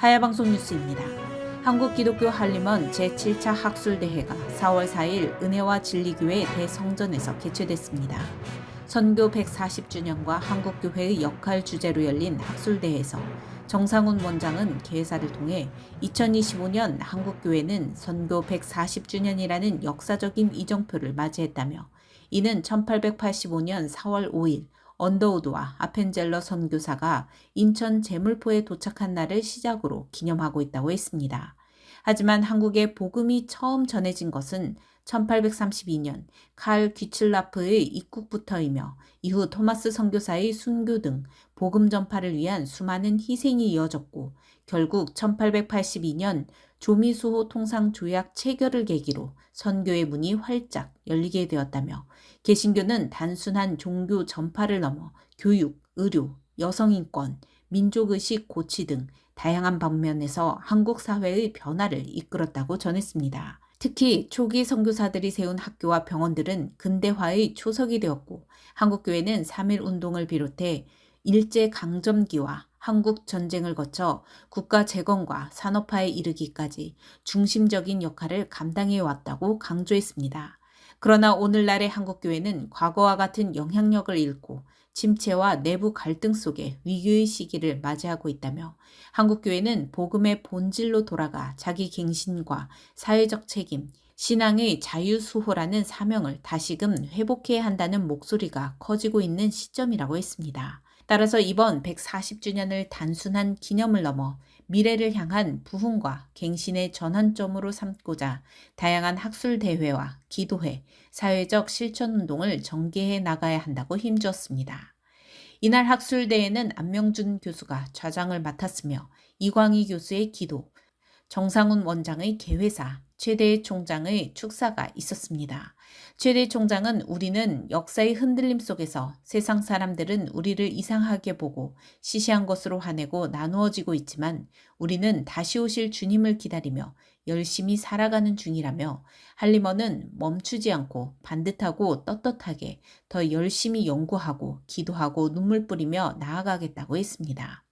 하야방송 뉴스입니다. 한국기독교 한림원 제7차 학술대회가 4월 4일 은혜와 진리교회 대성전에서 개최됐습니다. 선교 140주년과 한국교회의 역할 주제로 열린 학술대회에서 정상훈 원장은 개회사를 통해 2025년 한국교회는 선교 140주년이라는 역사적인 이정표를 맞이했다며 이는 1885년 4월 5일 언더우드와 아펜젤러 선교사가 인천 제물포에 도착한 날을 시작으로 기념하고 있다고 했습니다. 하지만 한국에 복음이 처음 전해진 것은 1832년 칼 귀칠라프의 입국부터이며 이후 토마스 선교사의 순교 등 복음 전파를 위한 수많은 희생이 이어졌고 결국 1882년 조미수호 통상조약 체결을 계기로 선교의 문이 활짝 열리게 되었다며 개신교는 단순한 종교 전파를 넘어 교육, 의료, 여성인권, 민족의식 고취 등 다양한 방면에서 한국 사회의 변화를 이끌었다고 전했습니다. 특히 초기 선교사들이 세운 학교와 병원들은 근대화의 초석이 되었고 한국교회는 3.1운동을 비롯해 일제강점기와 한국전쟁을 거쳐 국가 재건과 산업화에 이르기까지 중심적인 역할을 감당해 왔다고 강조했습니다. 그러나 오늘날의 한국교회는 과거와 같은 영향력을 잃고 침체와 내부 갈등 속에 위기의 시기를 맞이하고 있다며 한국교회는 복음의 본질로 돌아가 자기 갱신과 사회적 책임, 신앙의 자유수호라는 사명을 다시금 회복해야 한다는 목소리가 커지고 있는 시점이라고 했습니다. 따라서 이번 140주년을 단순한 기념을 넘어 미래를 향한 부흥과 갱신의 전환점으로 삼고자 다양한 학술대회와 기도회, 사회적 실천운동을 전개해 나가야 한다고 힘주었습니다. 이날 학술대회는 안명준 교수가 좌장을 맡았으며 이광희 교수의 기도, 정상훈 원장의 개회사, 최대 총장의 축사가 있었습니다. 최대 총장은 우리는 역사의 흔들림 속에서 세상 사람들은 우리를 이상하게 보고 시시한 것으로 화내고 나누어지고 있지만 우리는 다시 오실 주님을 기다리며 열심히 살아가는 중이라며 한림원은 멈추지 않고 반듯하고 떳떳하게 더 열심히 연구하고 기도하고 눈물 뿌리며 나아가겠다고 했습니다.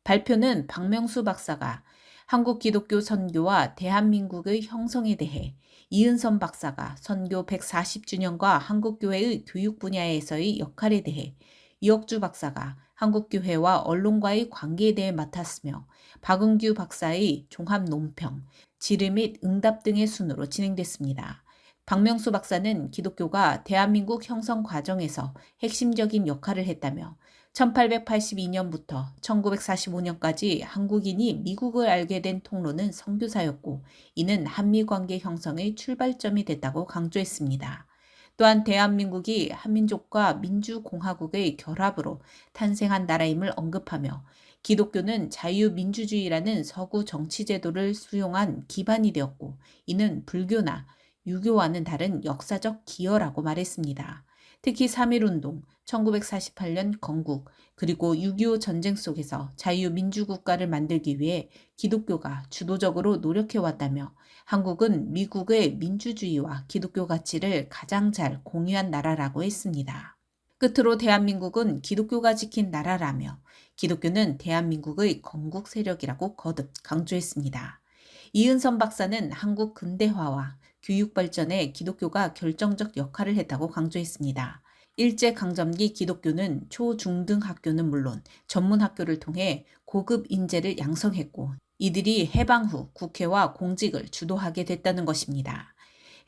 발표는 박명수 박사가 한국 기독교 선교와 대한민국의 형성에 대해, 이은선 박사가 선교 140주년과 한국교회의 교육 분야에서의 역할에 대해, 이혁주 박사가 한국교회와 언론과의 관계에 대해 맡았으며 박은규 박사의 종합 논평, 질의 및 응답 등의 순으로 진행됐습니다. 박명수 박사는 기독교가 대한민국 형성 과정에서 핵심적인 역할을 했다며 1882년부터 1945년까지 한국인이 미국을 알게 된 통로는 선교사였고 이는 한미관계 형성의 출발점이 됐다고 강조했습니다. 또한 대한민국이 한민족과 민주공화국의 결합으로 탄생한 나라임을 언급하며 기독교는 자유민주주의라는 서구 정치제도를 수용한 기반이 되었고 이는 불교나 유교와는 다른 역사적 기여라고 말했습니다. 특히 3.1운동, 1948년 건국, 그리고 6.25 전쟁 속에서 자유민주국가를 만들기 위해 기독교가 주도적으로 노력해왔다며 한국은 미국의 민주주의와 기독교 가치를 가장 잘 공유한 나라라고 했습니다. 끝으로 대한민국은 기독교가 지킨 나라라며 기독교는 대한민국의 건국 세력이라고 거듭 강조했습니다. 이은선 박사는 한국 근대화와 교육 발전에 기독교가 결정적 역할을 했다고 강조했습니다. 일제강점기 기독교는 초, 중 등 학교는 물론 전문 학교를 통해 고급 인재를 양성했고 이들이 해방 후 국회와 공직을 주도하게 됐다는 것입니다.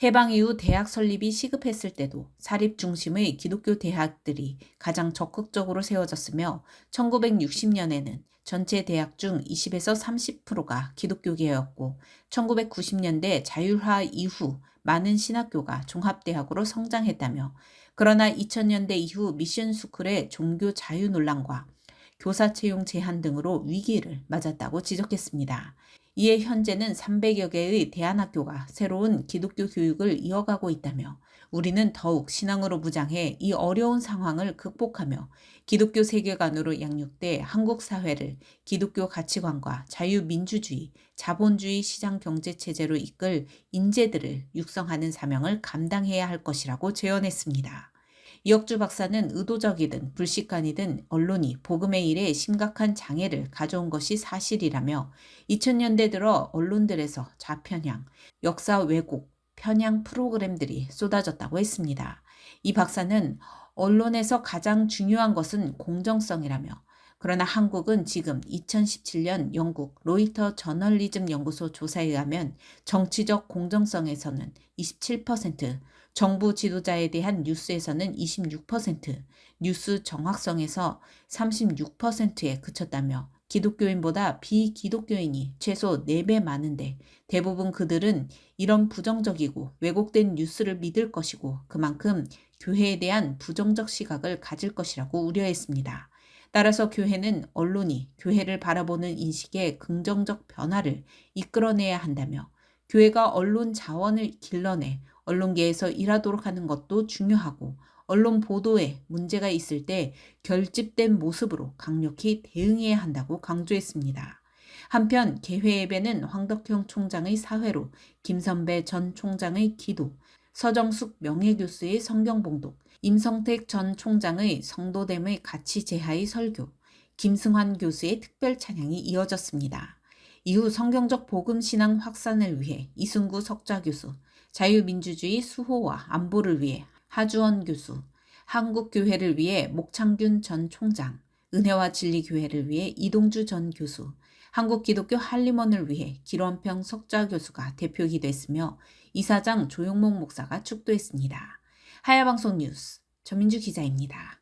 해방 이후 대학 설립이 시급했을 때도 사립 중심의 기독교 대학들이 가장 적극적으로 세워졌으며 1960년에는 전체 대학 중 20에서 30%가 기독교계였고 1990년대 자율화 이후 많은 신학교가 종합대학으로 성장했다며 그러나 2000년대 이후 미션스쿨의 종교 자유 논란과 교사 채용 제한 등으로 위기를 맞았다고 지적했습니다. 이에 현재는 300여 개의 대안학교가 새로운 기독교 교육을 이어가고 있다며 우리는 더욱 신앙으로 무장해 이 어려운 상황을 극복하며 기독교 세계관으로 양육돼 한국 사회를 기독교 가치관과 자유민주주의, 자본주의 시장 경제 체제로 이끌 인재들을 육성하는 사명을 감당해야 할 것이라고 제언했습니다. 이혁주 박사는 의도적이든 불식간이든 언론이 복음의 일에 심각한 장애를 가져온 것이 사실이라며 2000년대 들어 언론들에서 좌편향, 역사 왜곡, 편향 프로그램들이 쏟아졌다고 했습니다. 이 박사는 언론에서 가장 중요한 것은 공정성이라며, 그러나 한국은 지금 2017년 영국 로이터 저널리즘 연구소 조사에 의하면 정치적 공정성에서는 27%, 정부 지도자에 대한 뉴스에서는 26%, 뉴스 정확성에서 36%에 그쳤다며, 기독교인보다 비기독교인이 최소 4배 많은데 대부분 그들은 이런 부정적이고 왜곡된 뉴스를 믿을 것이고 그만큼 교회에 대한 부정적 시각을 가질 것이라고 우려했습니다. 따라서 교회는 언론이 교회를 바라보는 인식의 긍정적 변화를 이끌어내야 한다며, 교회가 언론 자원을 길러내 언론계에서 일하도록 하는 것도 중요하고, 언론 보도에 문제가 있을 때 결집된 모습으로 강력히 대응해야 한다고 강조했습니다. 한편 개회 예배는 황덕형 총장의 사회로, 김선배 전 총장의 기도, 서정숙 명예교수의 성경봉독, 임성택 전 총장의 성도됨의 가치 제하의 설교, 김승환 교수의 특별 찬양이 이어졌습니다. 이후 성경적 복음신앙 확산을 위해 이순구 석좌교수, 자유민주주의 수호와 안보를 위해 하주원 교수, 한국교회를 위해 목창균 전 총장, 은혜와 진리교회를 위해 이동주 전 교수, 한국기독교 한림원을 위해 길원평 석좌교수가 대표기도했으며 이사장 조용목 목사가 축도했습니다. 하야방송 뉴스 전민주 기자입니다.